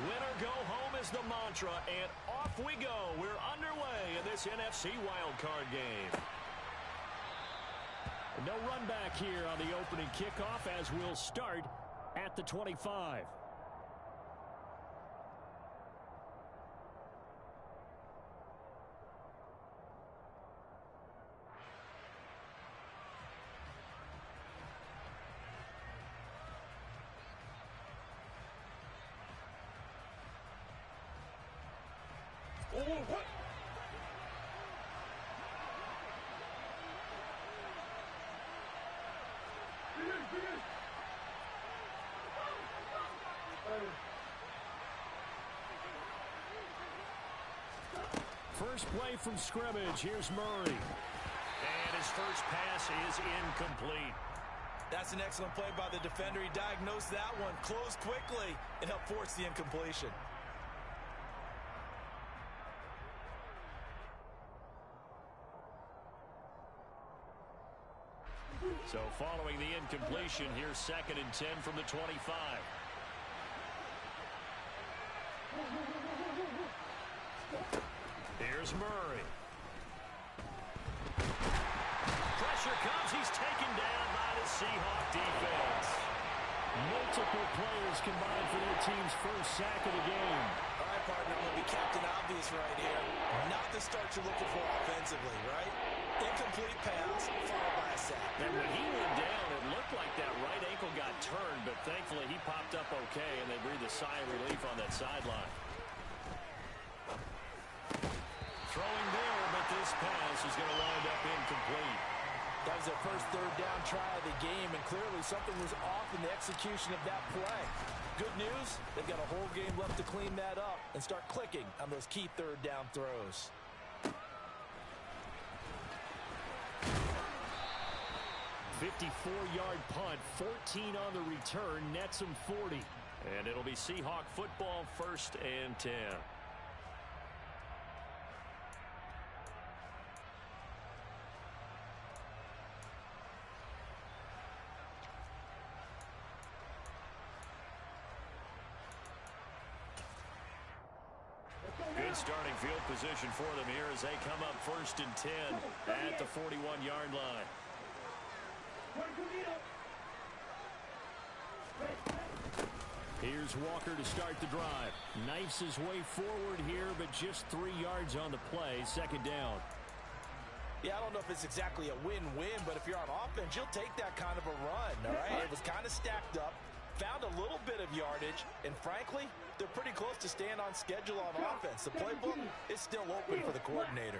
Winner go home is the mantra, and off we go. We're underway in this NFC wildcard game. No run back here on the opening kickoff as we'll start at the 25. First play from scrimmage. Here's Murray. And his first pass is incomplete. That's an excellent play by the defender. He diagnosed that one, closed quickly, and helped force the incompletion. So following the incompletion, here's 2nd and 10 from the 25. Here's Murray. Pressure comes. He's taken down by the Seahawk defense. Multiple players combined for their team's first sack of the game. All right, partner, I'm going to be Captain Obvious right here. Not the start you're looking for offensively, right? Incomplete pass, followed by a sack. And when he went down, it looked like that right ankle got turned, but thankfully he popped up okay, and they breathed a sigh of relief on that sideline. Throwing there, but this pass is going to wind up incomplete. That was their first third down try of the game, and clearly something was off in the execution of that play. Good news, they've got a whole game left to clean that up and start clicking on those key third down throws. .54-yard punt, 14 on the return, nets him 40. And it'll be Seahawk football, 1st and 10. Good starting field position for them here as they come up 1st and 10 at the 41-yard line. Here's Walker to start the drive. Knifes his way forward here, but just 3 yards on the play. 2nd down. Yeah, I don't know if it's exactly a win-win, but if you're on offense, you'll take that kind of a run, all right? It was kind of stacked up, found a little bit of yardage, and frankly, they're pretty close to staying on schedule on offense. The playbook is still open for the coordinator.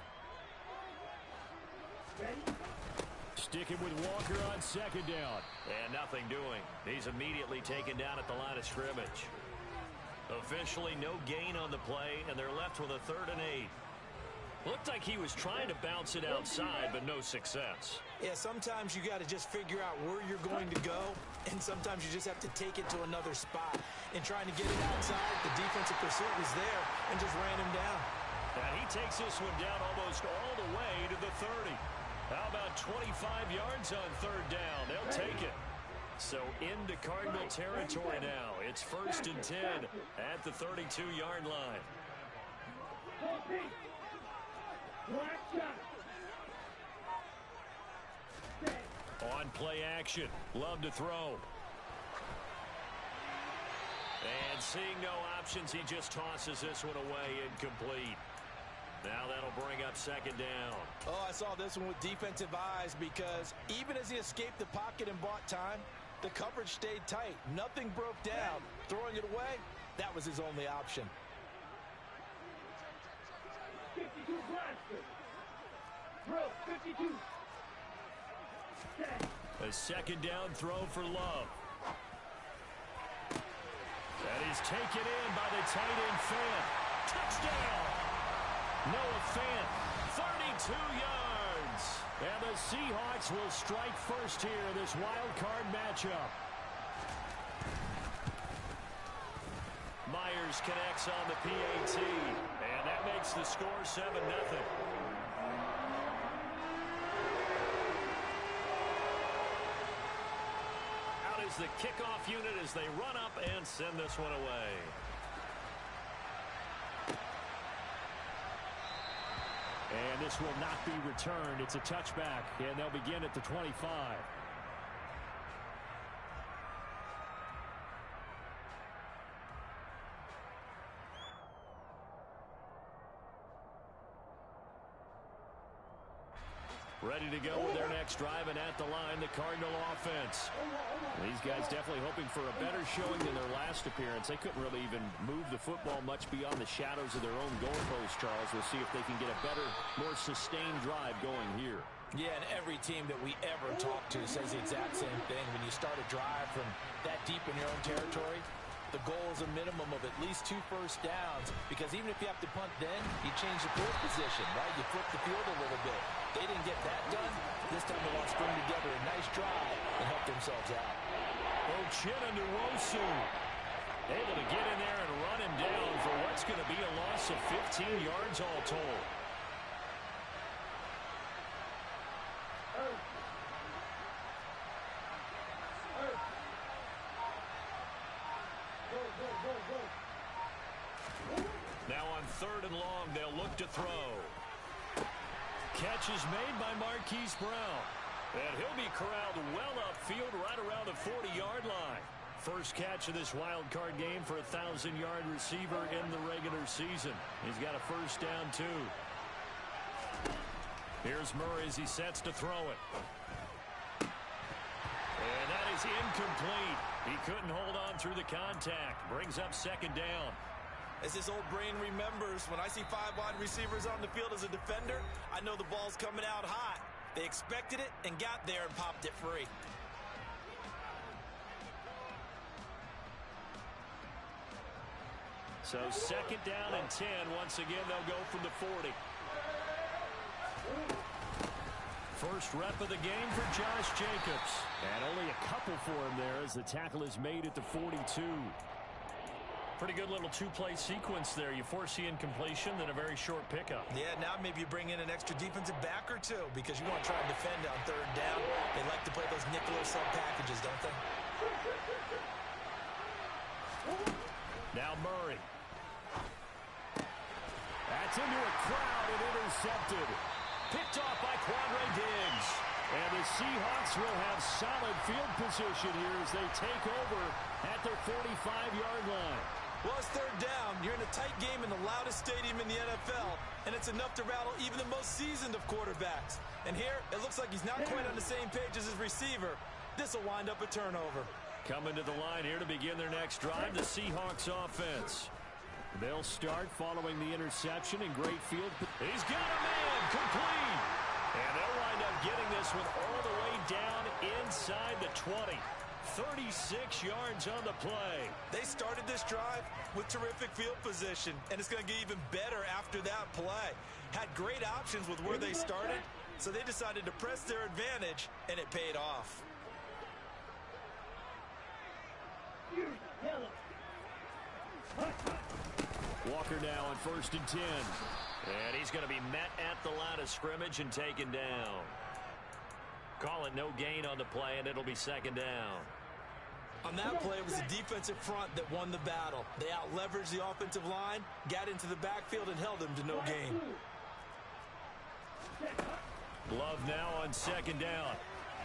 Sticking with Walker on 2nd down. And nothing doing. He's immediately taken down at the line of scrimmage. Officially no gain on the play, and they're left with a 3rd and 8. Looked like he was trying to bounce it outside, but no success. Yeah, sometimes you got to just figure out where you're going to go, and sometimes you just have to take it to another spot. And trying to get it outside, the defensive pursuit was there and just ran him down. And he takes this one down almost all the way to the 30. How about 25 yards on 3rd down? They'll take it. So into Cardinal territory now. It's 1st and 10 at the 32-yard line. On play action. Love to throw. And seeing no options, he just tosses this one away incomplete. Now that'll bring up 2nd down. Oh, I saw this one with defensive eyes because even as he escaped the pocket and bought time, the coverage stayed tight. Nothing broke down. Throwing it away, that was his only option. 52 Bradford. Throw, 52. A 2nd down throw for Love. And he's taken in by the tight end Fant. Touchdown! Noah Fant, 32 yards. And the Seahawks will strike first here in this wild card matchup. Myers connects on the PAT. And that makes the score 7-0. Out is the kickoff unit as they run up and send this one away. And this will not be returned. It's a touchback, and they'll begin at the 25. Ready to go with their next drive, and at the line, the Cardinal offense. These guys definitely hoping for a better showing than their last appearance. They couldn't really even move the football much beyond the shadows of their own goalpost, Charles. We'll see if they can get a better, more sustained drive going here. Yeah, and every team that we ever talk to says the exact same thing. When you start a drive from that deep in your own territory, the goal is a minimum of at least 2 first downs, because even if you have to punt then, you change the field position, right? You flip the field a little bit. They didn't get that done. This time they want to string together a nice drive and help themselves out. Ochinowosu able to get in there and run him down for what's going to be a loss of 15 yards all told. Now on 3rd and long, they'll look to throw. Catch is made by Marquise Brown. And he'll be corralled well upfield right around the 40-yard line. First catch of this wild card game for a 1,000-yard receiver in the regular season. He's got a first down, too. Here's Murray as he sets to throw it. And that is incomplete. He couldn't hold on through the contact. Brings up 2nd down. As his old brain remembers, when I see 5 wide receivers on the field as a defender, I know the ball's coming out hot. They expected it and got there and popped it free. So 2nd down and 10. Once again, they'll go from the 40. First rep of the game for Josh Jacobs. And only a couple for him there as the tackle is made at the 42. Pretty good little 2-play sequence there. You force the incompletion, then a very short pickup. Yeah, now maybe you bring in an extra defensive back or two because you want to try and defend on 3rd down. They like to play those nickel or sub packages, don't they? Now Murray. That's into a crowd and intercepted. Picked off by Quandre Diggs. And the Seahawks will have solid field position here as they take over at their 45-yard line. Well, it's 3rd down. You're in a tight game in the loudest stadium in the NFL, and it's enough to rattle even the most seasoned of quarterbacks. And here, it looks like he's not quite on the same page as his receiver. This will wind up a turnover. Coming to the line here to begin their next drive, the Seahawks offense. They'll start following the interception in great field. He's got a man, complete. And they'll wind up getting this one all the way down inside the 20. 36 yards on the play. They started this drive with terrific field position, and it's going to get even better after that play. Had great options with where they started, so they decided to press their advantage, and it paid off. Walker now on 1st and 10. And he's going to be met at the line of scrimmage and taken down. Call it no gain on the play, and it'll be 2nd down. On that play, it was the defensive front that won the battle. They out-leveraged the offensive line, got into the backfield, and held them to no gain. Love now on 2nd down.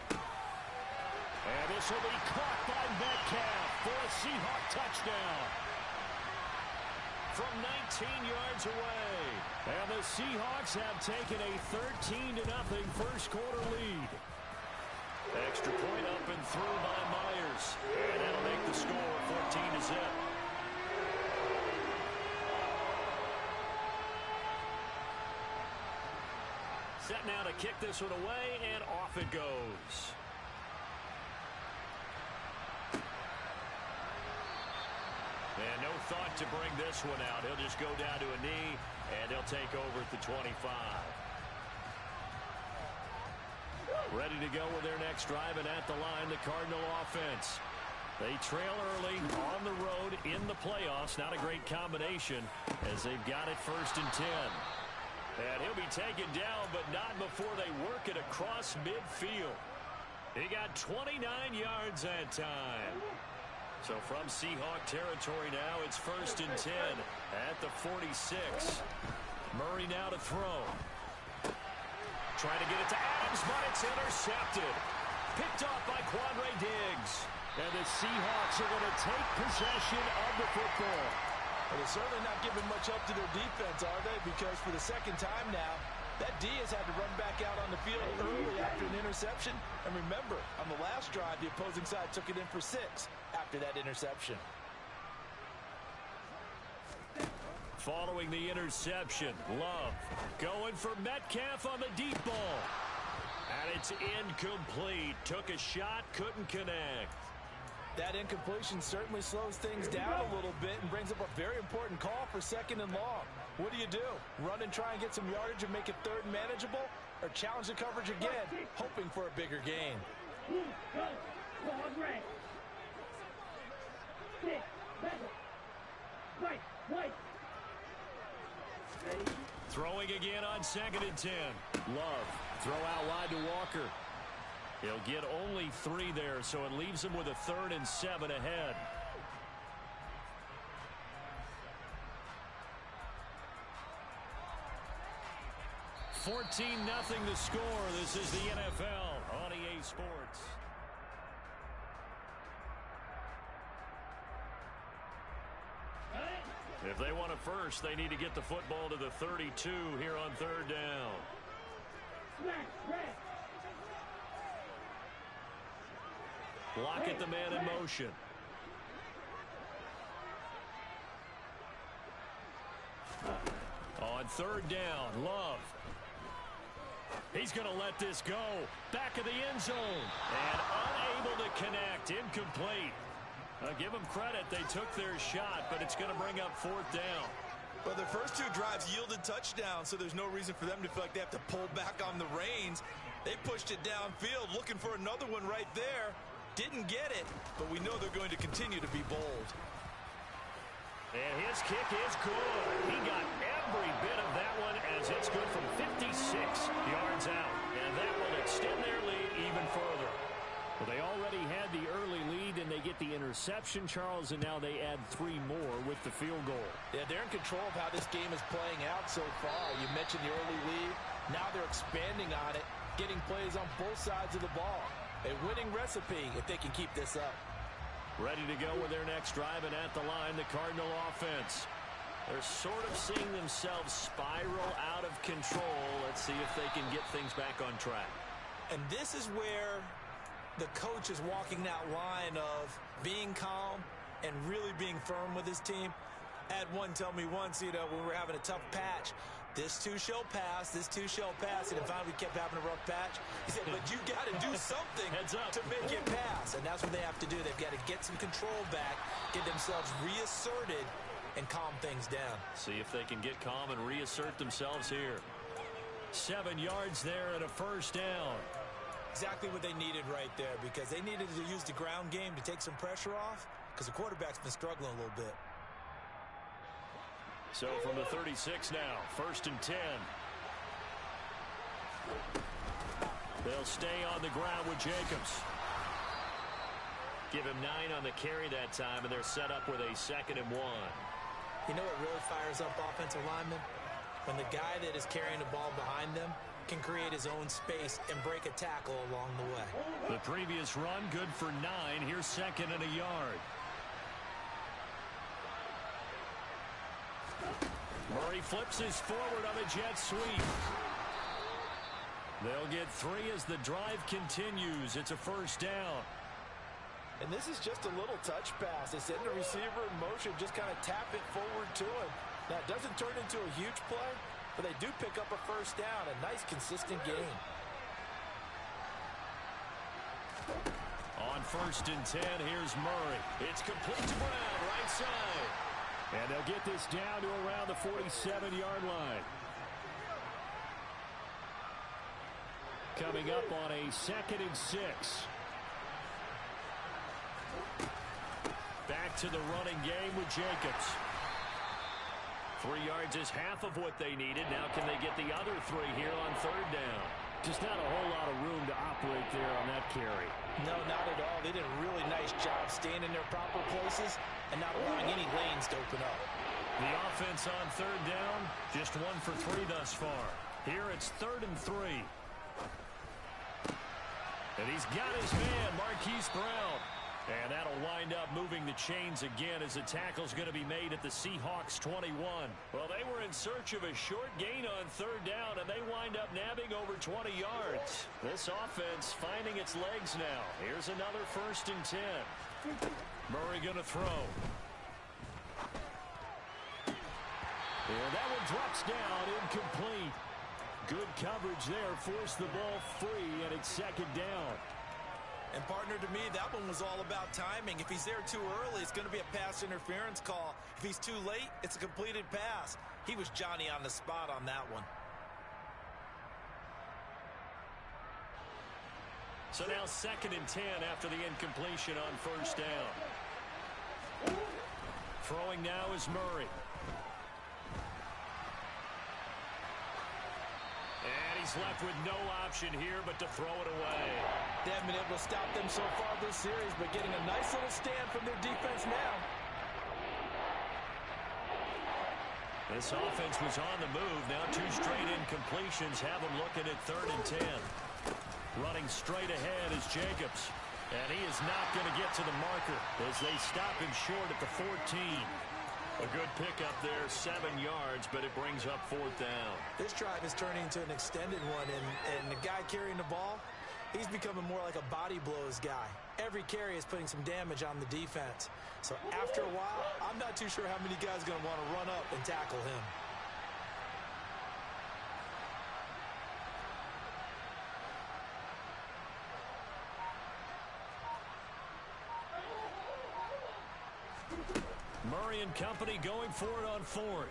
And this will be caught by Metcalf for a Seahawk touchdown. From 19 yards away. And the Seahawks have taken a 13-0 first quarter lead. Extra point up and through by Myers. And that'll make the score 14-0. Set now to kick this one away, and off it goes. And no thought to bring this one out. He'll just go down to a knee, and he'll take over at the 25. Ready to go with their next drive, and at the line, the Cardinal offense. They trail early on the road in the playoffs. Not a great combination as they've got it 1st and 10. And he'll be taken down, but not before they work it across midfield. He got 29 yards that time. So from Seahawk territory now, it's 1st and 10 at the 46. Murray now to throw. Trying to get it to Adams, but it's intercepted. Picked off by Quandre Diggs. And the Seahawks are going to take possession of the football. Well, they're certainly not giving much help to their defense, are they? Because for the second time now, that D has had to run back out on the field early after an interception. And remember, on the last drive, the opposing side took it in for 6 after that interception. Following the interception, Love going for Metcalf on the deep ball. And it's incomplete. Took a shot, couldn't connect. That incompletion certainly slows things down a little bit and brings up a very important call for 2nd and long. What do? Run and try and get some yardage and make it 3rd and manageable? Or challenge the coverage again, hoping for a bigger gain? Throwing again on 2nd and 10. Love, throw out wide to Walker. He'll get only 3 there, so it leaves him with a 3rd and 7 ahead. $14-0 the score. This is the NFL on EA Sports. If they want it first, they need to get the football to the 32 here on 3rd down. Block at the man in motion. On 3rd down, Love. He's going to let this go. Back of the end zone. And unable to connect. Incomplete. Give them credit. They took their shot, but it's going to bring up 4th down. But their first 2 drives yielded touchdowns, so there's no reason for them to feel like they have to pull back on the reins. They pushed it downfield, looking for another one right there. Didn't get it, but we know they're going to continue to be bold. And his kick is good. He got every bit of that one as it's good from 56 yards out. And that will extend their lead even further. Well, they already had the early lead, and they get the interception, Charles, and now they add 3 more with the field goal. Yeah, they're in control of how this game is playing out so far. You mentioned the early lead. Now they're expanding on it, getting plays on both sides of the ball. A winning recipe if they can keep this up. Ready to go with their next drive, and at the line, the Cardinal offense. They're sort of seeing themselves spiral out of control. Let's see if they can get things back on track. And this is where the coach is walking that line of being calm and really being firm with his team. I had one tell me once, when we were having a tough patch, this too shall pass, this too shall pass, and finally we kept having a rough patch. He said, but you got to do something to make it pass, and that's what they have to do. They've got to get some control back, get themselves reasserted, and calm things down. See if they can get calm and reassert themselves here. 7 yards there and a 1st down. Exactly what they needed right there, because they needed to use the ground game to take some pressure off, because the quarterback's been struggling a little bit. So from the 36 now, 1st and 10. They'll stay on the ground with Jacobs. Give him 9 on the carry that time, and they're set up with a 2nd and 1. You know what really fires up offensive linemen? When the guy that is carrying the ball behind them can create his own space and break a tackle along the way. The previous run, good for 9. Here's 2nd and a yard. Murray flips his forward on a jet sweep. They'll get 3 as the drive continues. It's a 1st down. And this is just a little touch pass. They send the receiver in motion, just kind of tap it forward to him. Now, it doesn't turn into a huge play, but they do pick up a 1st down. A nice, consistent gain. On 1st and 10, here's Murray. It's complete to Brown, right side. And they'll get this down to around the 47-yard line. Coming up on a 2nd and 6. Back to the running game with Jacobs. 3 yards is half of what they needed. Now can they get the other 3 here on 3rd down? Just not a whole lot of room to operate there on that carry. No, not at all. They did a really nice job staying in their proper places and not allowing any lanes to open up. The offense on 3rd down, just 1 for 3 thus far. Here it's 3rd and 3. And he's got his man, Marquise Brown. And that'll wind up moving the chains again as the tackle's going to be made at the Seahawks 21. Well, they were in search of a short gain on third down, and they wind up nabbing over 20 yards. This offense finding its legs now. Here's another 1st and 10. Murray going to throw. And that one drops down, incomplete. Good coverage there, forced the ball free, and it's 2nd down. And partner, to me, that one was all about timing. If he's there too early, it's going to be a pass interference call. If he's too late, it's a completed pass. He was Johnny on the spot on that one. So now 2nd and 10 after the incompletion on 1st down. Throwing now is Murray. And he's left with no option here but to throw it away. They haven't been able to stop them so far this series, but getting a nice little stand from their defense now. This offense was on the move. Now 2 straight incompletions have them looking at 3rd and 10. Running straight ahead is Jacobs. And he is not going to get to the marker as they stop him short at the 14. A good pickup there, 7 yards, but it brings up 4th down. This drive is turning into an extended one, and the guy carrying the ball, he's becoming more like a body blows guy. Every carry is putting some damage on the defense. So after a while, I'm not too sure how many guys are going to want to run up and tackle him. Murray and company going for it on 4th.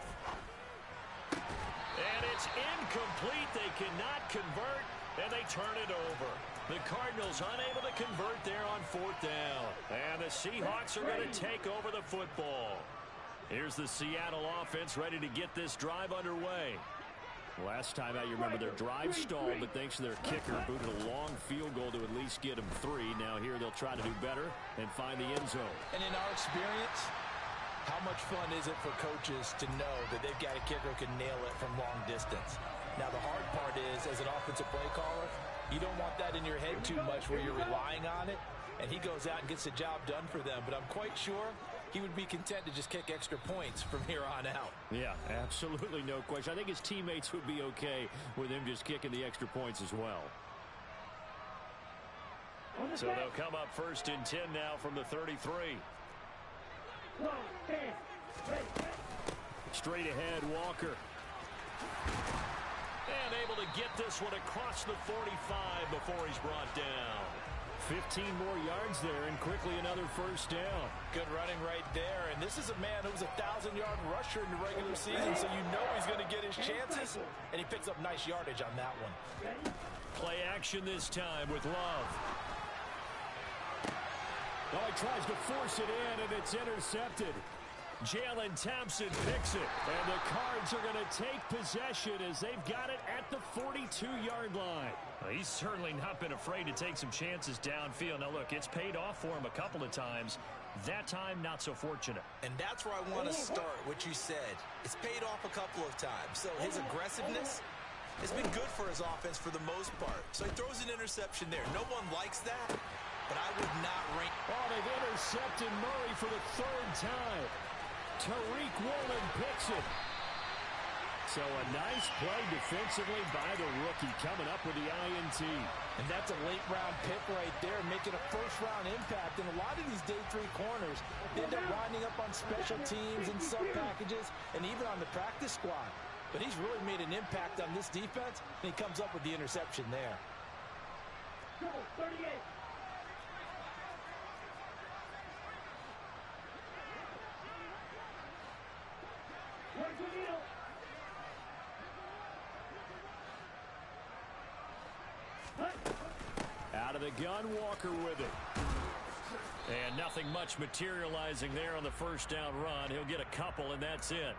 And it's incomplete. They cannot convert, and they turn it over. The Cardinals unable to convert there on 4th down. And the Seahawks are going to take over the football. Here's the Seattle offense ready to get this drive underway. Last time out, you remember their drive stalled, but thanks to their kicker, booted a long field goal to at least get them 3. Now here they'll try to do better and find the end zone. And in our experience, how much fun is it for coaches to know that they've got a kicker who can nail it from long distance? Now, the hard part is, as an offensive play caller, you don't want that in your head too much where you're relying on it, and he goes out and gets the job done for them. But I'm quite sure he would be content to just kick extra points from here on out. Yeah, absolutely no question. I think his teammates would be okay with him just kicking the extra points as well. So they'll come up 1st and 10 now from the 33. Straight ahead, Walker. And able to get this one across the 45 before he's brought down. 15 more yards there, and quickly another 1st down. Good running right there, and this is a man who was a 1,000-yard rusher in the regular season, so you know he's going to get his chances, and he picks up nice yardage on that one. Play action this time with Love. Oh, he tries to force it in, and it's intercepted. Jalen Thompson picks it, and the Cards are going to take possession as they've got it at the 42-yard line. Well, he's certainly not been afraid to take some chances downfield. Now, look, it's paid off for him a couple of times. That time, not so fortunate. And that's where I want to start, what you said. It's paid off a couple of times. So his aggressiveness has been good for his offense for the most part. So he throws an interception there. No one likes that, but I would not rank. Oh, they've intercepted Murray for the 3rd time. Tariq Woolen picks it. So a nice play defensively by the rookie coming up with the INT. And that's a late-round pick right there, making a first-round impact. And a lot of these day 3 corners end up winding up on special teams and sub-packages and even on the practice squad. But he's really made an impact on this defense, and he comes up with the interception there. 38. Out of the gun, Walker with it. And nothing much materializing there on the 1st down run. He'll get a couple, and that's it.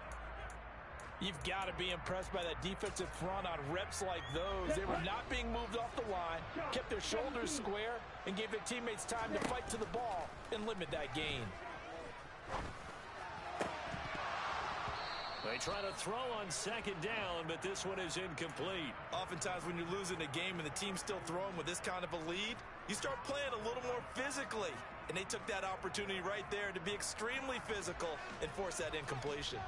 You've got to be impressed by that defensive front on reps like those. They were not being moved off the line, kept their shoulders square, and gave their teammates time to fight to the ball and limit that gain. They try to throw on second down, but this one is incomplete. Oftentimes when you're losing a game and the team's still throwing with this kind of a lead, you start playing a little more physically. And they took that opportunity right there to be extremely physical and force that incompletion.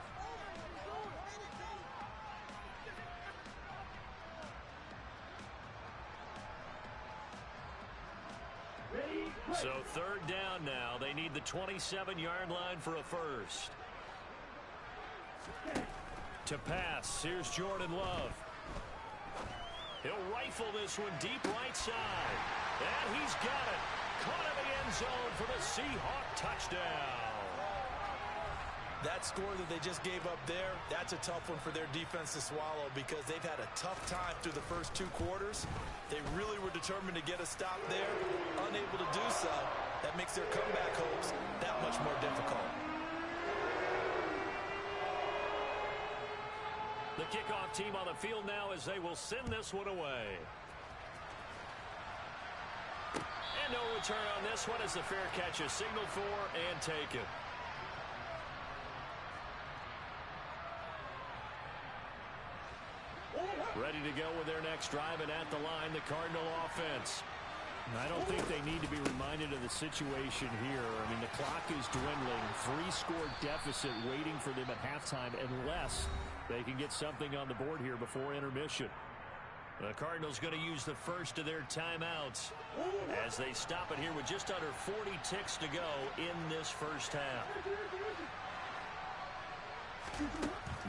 So third down now. They need the 27-yard line for a first. To pass, here's Jordan Love. He'll rifle this one deep right side. And he's got it. Caught in the end zone for the Seahawk touchdown. That score that they just gave up there, that's a tough one for their defense to swallow because they've had a tough time through the first 2 quarters. They really were determined to get a stop there, unable to do so. That makes their comeback hopes that much more difficult. The kickoff team on the field now as they will send this one away. And no return on this one as the fair catch is signaled for and taken. Ready to go with their next drive, and at the line, the Cardinal offense. I don't think they need to be reminded of the situation here. I mean, the clock is dwindling. 3-score deficit waiting for them at halftime unless they can get something on the board here before intermission. The Cardinals going to use the first of their timeouts as they stop it here with just under 40 ticks to go in this first half.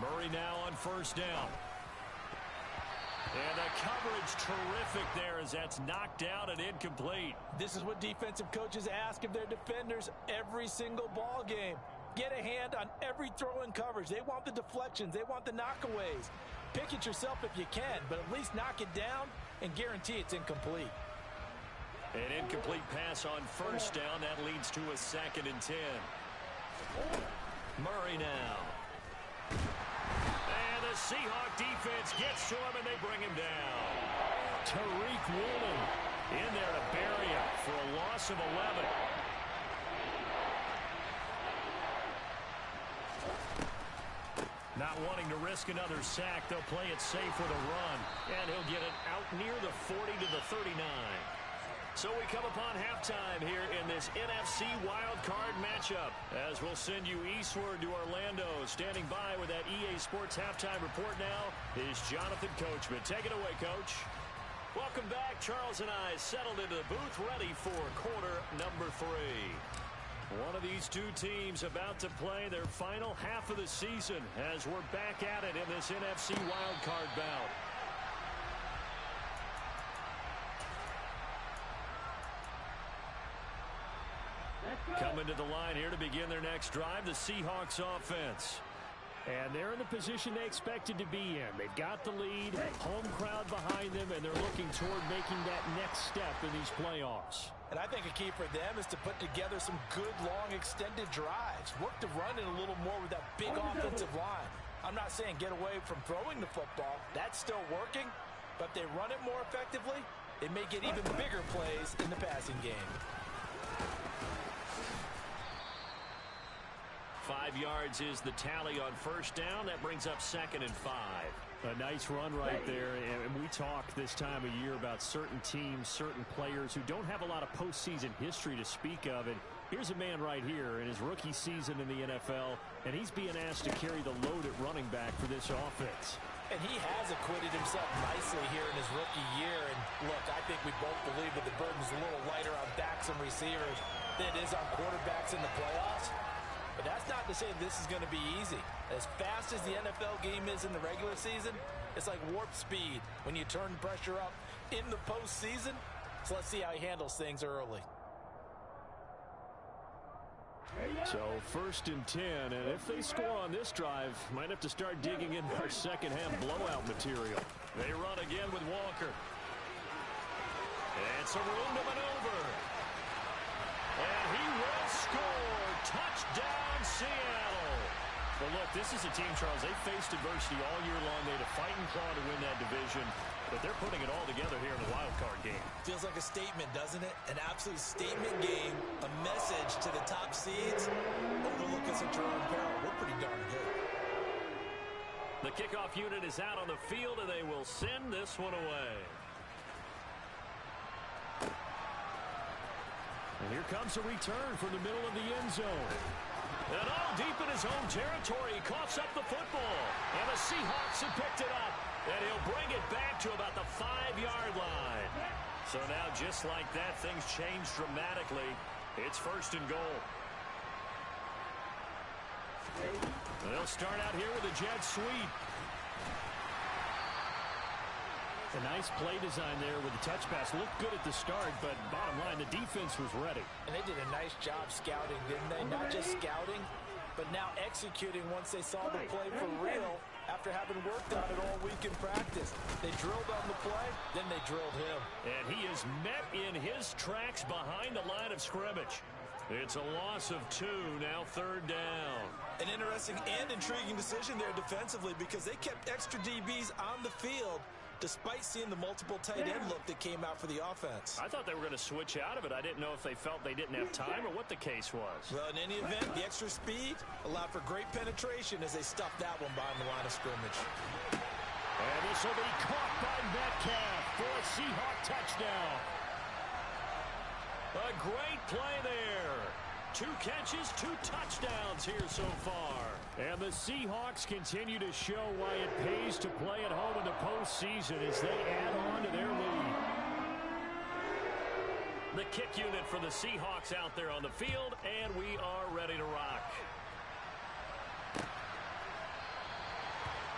Murray now on first down. And the coverage terrific there as that's knocked down and incomplete. This is what defensive coaches ask of their defenders every single ball game. Get a hand on every throw in coverage. They want the deflections. They want the knockaways. Pick it yourself if you can, but at least knock it down and guarantee it's incomplete. An incomplete pass on first down. That leads to a 2nd and 10. Murray now. And the Seahawk defense gets to him, and they bring him down. Tariq Woolen in there to bury him for a loss of 11. Not wanting to risk another sack, they'll play it safe with a run. And he'll get it out near the 40 to the 39. So we come upon halftime here in this NFC wildcard matchup. As we'll send you eastward to Orlando. Standing by with that EA Sports halftime report now is Jonathan Coachman. Take it away, Coach. Welcome back. Charles and I settled into the booth ready for quarter number 3. One of these two teams about to play their final half of the season as we're back at it in this NFC wildcard bout. Coming to the line here to begin their next drive, the Seahawks offense. And they're in the position they expected to be in. They've got the lead, home crowd behind them, and they're looking toward making that next step in these playoffs. And I think a key for them is to put together some good, long, extended drives. Work to run it a little more with that big offensive line. I'm not saying get away from throwing the football. That's still working. But if they run it more effectively, they may get even bigger plays in the passing game. 5 yards is the tally on first down. That brings up 2nd and 5. A nice run right there, and we talk this time of year about certain teams, certain players who don't have a lot of postseason history to speak of, and here's a man right here in his rookie season in the NFL, and he's being asked to carry the load at running back for this offense. And he has acquitted himself nicely here in his rookie year, and look, I think we both believe that the burden's a little lighter on backs and receivers than it is on quarterbacks in the playoffs. But that's not to say this is going to be easy. As fast as the NFL game is in the regular season, it's like warp speed when you turn pressure up in the postseason. So let's see how he handles things early. So 1st and 10, and if they score on this drive, might have to start digging in our second half blowout material. They run again with Walker. It's a room to maneuver. And he will score. Touchdown, Seattle. Well, look, this is a team, Charles, they faced adversity all year long. They had to fight and claw to win that division, but they're putting it all together here in the wild card game. Feels like a statement, doesn't it? An absolute statement game, a message to the top seeds. Overlook us at your own peril. We're pretty darn good. The kickoff unit is out on the field, and they will send this one away. And here comes a return from the middle of the end zone. And all deep in his own territory, he coughs up the football. And the Seahawks have picked it up. And he'll bring it back to about the 5-yard line. So now, just like that, things change dramatically. It's 1st and goal. They'll start out here with a jet sweep. A nice play design there with the touch pass. Looked good at the start, but bottom line, the defense was ready. And they did a nice job scouting, didn't they? Not just scouting, but now executing once they saw the play for real after having worked on it all week in practice. They drilled on the play, then they drilled him. And he is met in his tracks behind the line of scrimmage. It's a loss of 2, now 3rd down. An interesting and intriguing decision there defensively because they kept extra DBs on the field despite seeing the multiple tight end look that came out for the offense. I thought they were going to switch out of it. I didn't know if they felt they didn't have time or what the case was. Well, in any event, the extra speed allowed for great penetration as they stuffed that one behind the line of scrimmage. And this will be caught by Metcalf for a Seahawk touchdown. A great play there. 2 catches, 2 touchdowns here so far. And the Seahawks continue to show why it pays to play at home in the postseason as they add on to their lead. The kick unit for the Seahawks out there on the field, and we are ready to rock.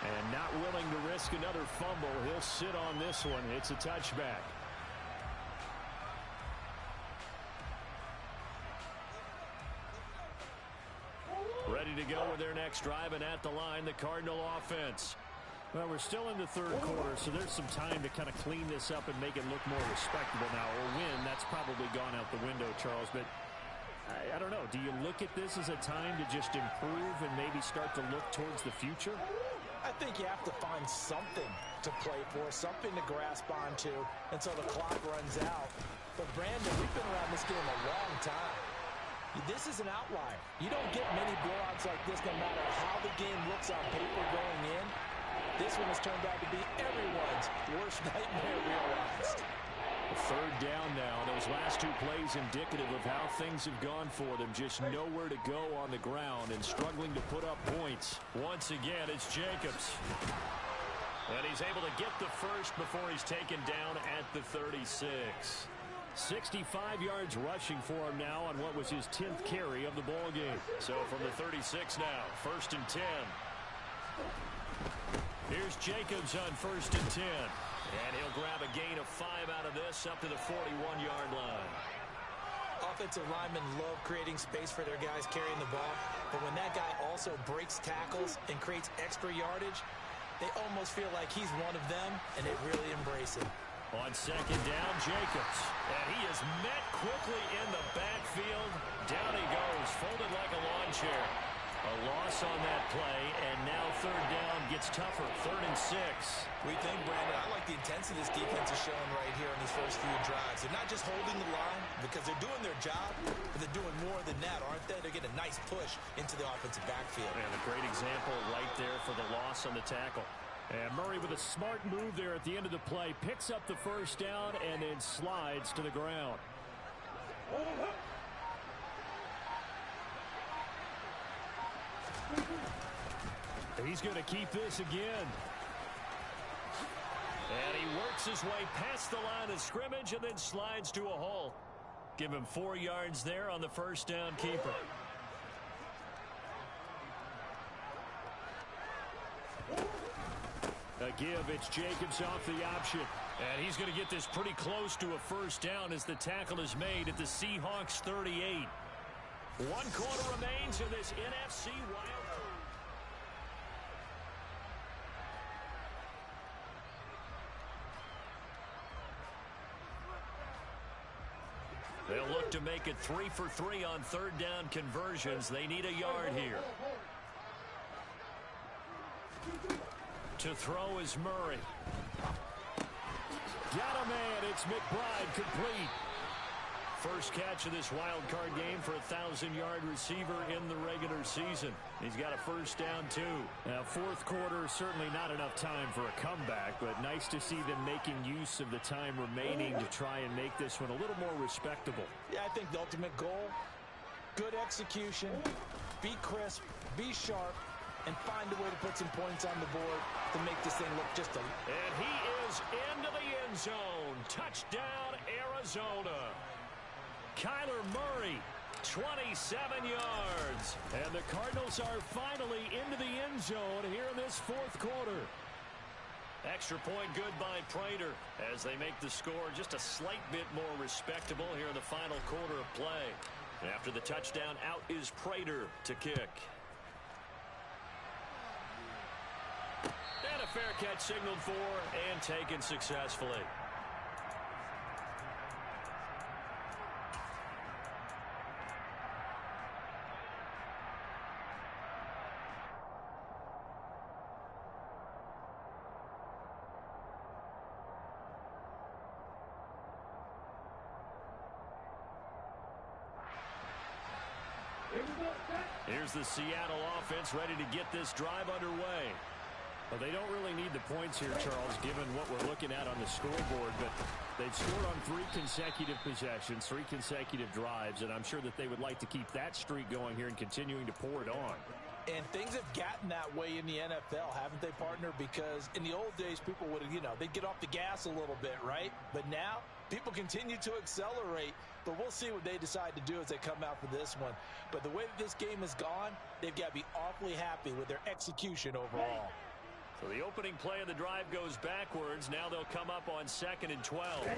And not willing to risk another fumble, he'll sit on this one. It's a touchback. Ready to go with their next drive, and at the line, the Cardinal offense. Well, we're still in the 3rd quarter, so there's some time to kind of clean this up and make it look more respectable now. Or win, that's probably gone out the window, Charles. But I don't know. Do you look at this as a time to just improve and maybe start to look towards the future? I think you have to find something to play for, something to grasp onto until the clock runs out. But, Brandon, we've been around this game a long time. This is an outlier. You don't get many blowouts like this no matter how the game looks on paper going in. This one has turned out to be everyone's worst nightmare realized. 3rd down now. Those last 2 plays indicative of how things have gone for them. Just nowhere to go on the ground and struggling to put up points. Once again, it's Jacobs. And he's able to get the first before he's taken down at the 36. 65 yards rushing for him now on what was his 10th carry of the ball game. So from the 36 now, 1st and 10. Here's Jacobs on 1st and 10. And he'll grab a gain of 5 out of this up to the 41-yard line. Offensive linemen love creating space for their guys carrying the ball. But when that guy also breaks tackles and creates extra yardage, they almost feel like he's one of them, and they really embrace it. On 2nd down, Jacobs. And he is met quickly in the backfield. Down he goes, folded like a lawn chair. A loss on that play, and now 3rd down gets tougher. 3rd and 6. We think, Brandon, I like the intensity this defense is showing right here in these first few drives. They're not just holding the line because they're doing their job, but they're doing more than that, aren't they? They're getting a nice push into the offensive backfield. And a great example right there for the loss on the tackle. And Murray with a smart move there at the end of the play. Picks up the 1st down and then slides to the ground. He's going to keep this again. And he works his way past the line of scrimmage and then slides to a halt. Give him 4 yards there on the 1st down keeper. A give, it's Jacobs off the option. And he's going to get this pretty close to a 1st down as the tackle is made at the Seahawks 38. 1 quarter remains in this NFC wild. They'll look to make it 3 for 3 on 3rd down conversions. They need a yard here. To throw is Murray. Got a man. It's McBride complete. First catch of this wild card game for a 1,000-yard receiver in the regular season. He's got a first down, too. Now, fourth quarter, certainly not enough time for a comeback, but nice to see them making use of the time remaining to try and make this one a little more respectable. Yeah, I think the ultimate goal, good execution, be crisp, be sharp, and find a way to put some points on the board to make this thing look just a... And he is into the end zone. Touchdown, Arizona. Kyler Murray, 27 yards. And the Cardinals are finally into the end zone here in this fourth quarter. Extra point good by Prater as they make the score just a slight bit more respectable here in the final quarter of play. After the touchdown, out is Prater to kick. And a fair catch signaled for and taken successfully. Here's the Seattle offense ready to get this drive underway. Well, they don't really need the points here, Charles, given what we're looking at on the scoreboard, but they've scored on 3 consecutive possessions, 3 consecutive drives, and I'm sure that they would like to keep that streak going here and continuing to pour it on. And things have gotten that way in the NFL, haven't they, partner? Because in the old days, people would, they'd get off the gas a little bit, right? But now, people continue to accelerate, but we'll see what they decide to do as they come out for this one. But the way that this game has gone, they've got to be awfully happy with their execution overall. So the opening play of the drive goes backwards. Now they'll come up on 2nd and 12.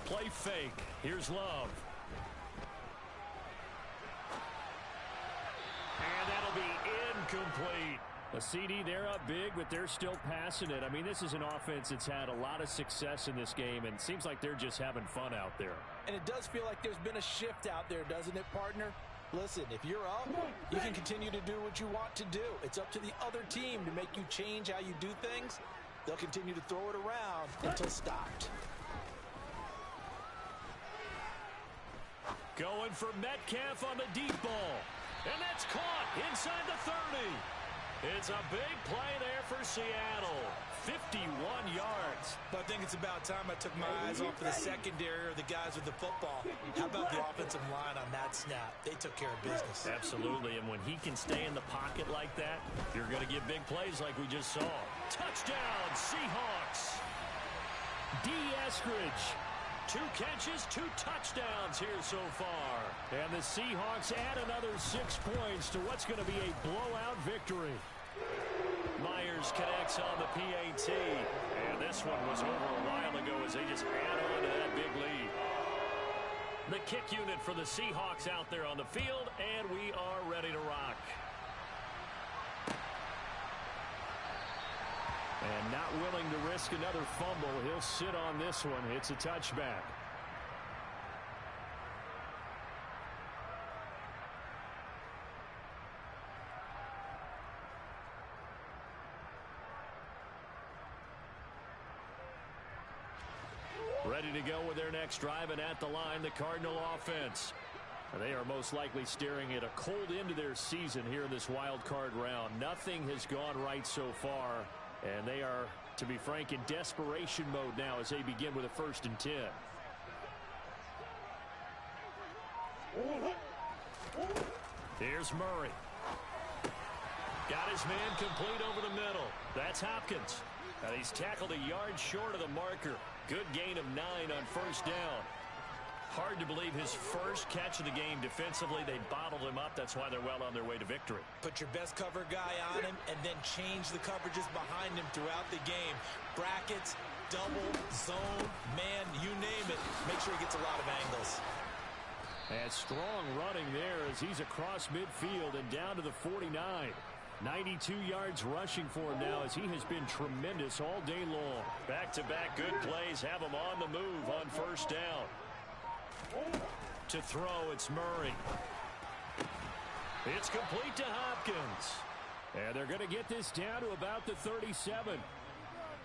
Play fake. Here's Love. And that'll be incomplete. A CD, they're up big, but they're still passing it. I mean, this is an offense that's had a lot of success in this game, and it seems like they're just having fun out there. And it does feel like there's been a shift out there, doesn't it, partner? Listen, if you're up, you can continue to do what you want to do. It's up to the other team to make you change how you do things. They'll continue to throw it around until stopped. Going for Metcalf on the deep ball. And that's caught inside the 30. It's a big play there for Seattle. 51 yards. But I think it's about time I took my eyes off of the secondary or the guys with the football. How about the offensive line on that snap? They took care of business. Absolutely, and when he can stay in the pocket like that, you're going to get big plays like we just saw. Touchdown, Seahawks. D. Eskridge. 2 catches, 2 touchdowns here so far. And the Seahawks add another 6 points to what's going to be a blowout victory. Myers connects on the PAT. And this one was over a while ago as they just add on to that big lead. The kick unit for the Seahawks out there on the field, and we are ready to rock. And not willing to risk another fumble. He'll sit on this one. It's a touchback. Ready to go with their next drive, and at the line, the Cardinal offense. They are most likely staring at a cold end to their season here in this wild card round. Nothing has gone right so far, and they are, to be frank, in desperation mode now as they begin with a 1st and 10. Here's Murray. Got his man complete over the middle. That's Hopkins. And he's tackled a yard short of the marker. Good gain of 9 on 1st down. Hard to believe his first catch of the game defensively. They bottled him up. That's why they're well on their way to victory. Put your best cover guy on him and then change the coverages behind him throughout the game. Brackets, double, zone, man, you name it. Make sure he gets a lot of angles. And strong running there as he's across midfield and down to the 49. 92 yards rushing for him now as he has been tremendous all day long. Back-to-back good plays have him on the move on 1st down. To throw, it's Murray. It's complete to Hopkins. And they're going to get this down to about the 37.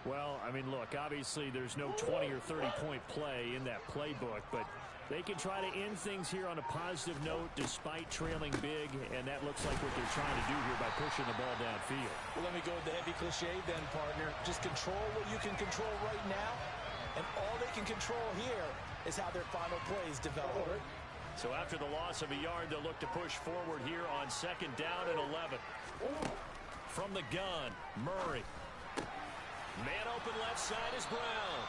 Well, I mean, look, obviously there's no 20 or 30-point play in that playbook, but They can try to end things here on a positive note despite trailing big, and that looks like what they're trying to do here by pushing the ball downfield. Well, let me go with the heavy cliche then, partner. Just control what you can control right now, and all they can control here is how their final plays develop. So after the loss of a yard, they'll look to push forward here on 2nd down and 11. From the gun, Murray. Man open left side is Brown.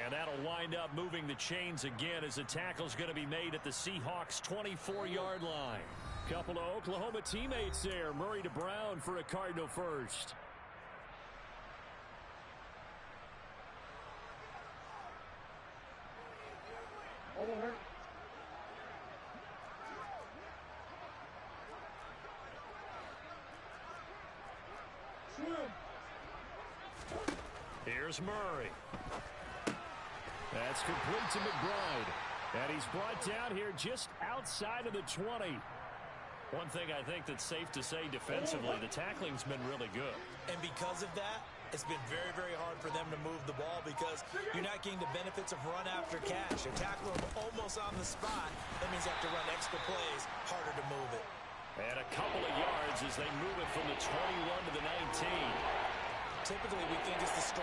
And that'll wind up moving the chains again as the tackle's going to be made at the Seahawks' 24-yard line. Couple of Oklahoma teammates there. Murray to Brown for a Cardinal first. Here's Murray. That's complete to McBride. And he's brought down here just outside of the 20. One thing I think that's safe to say defensively, the tackling's been really good. And because of that, it's been very, very hard for them to move the ball because you're not getting the benefits of run after catch. They're tackling them almost on the spot. That means they have to run extra plays, harder to move it. And a couple of yards as they move it from the 21 to the 19. Typically, we think it's the strong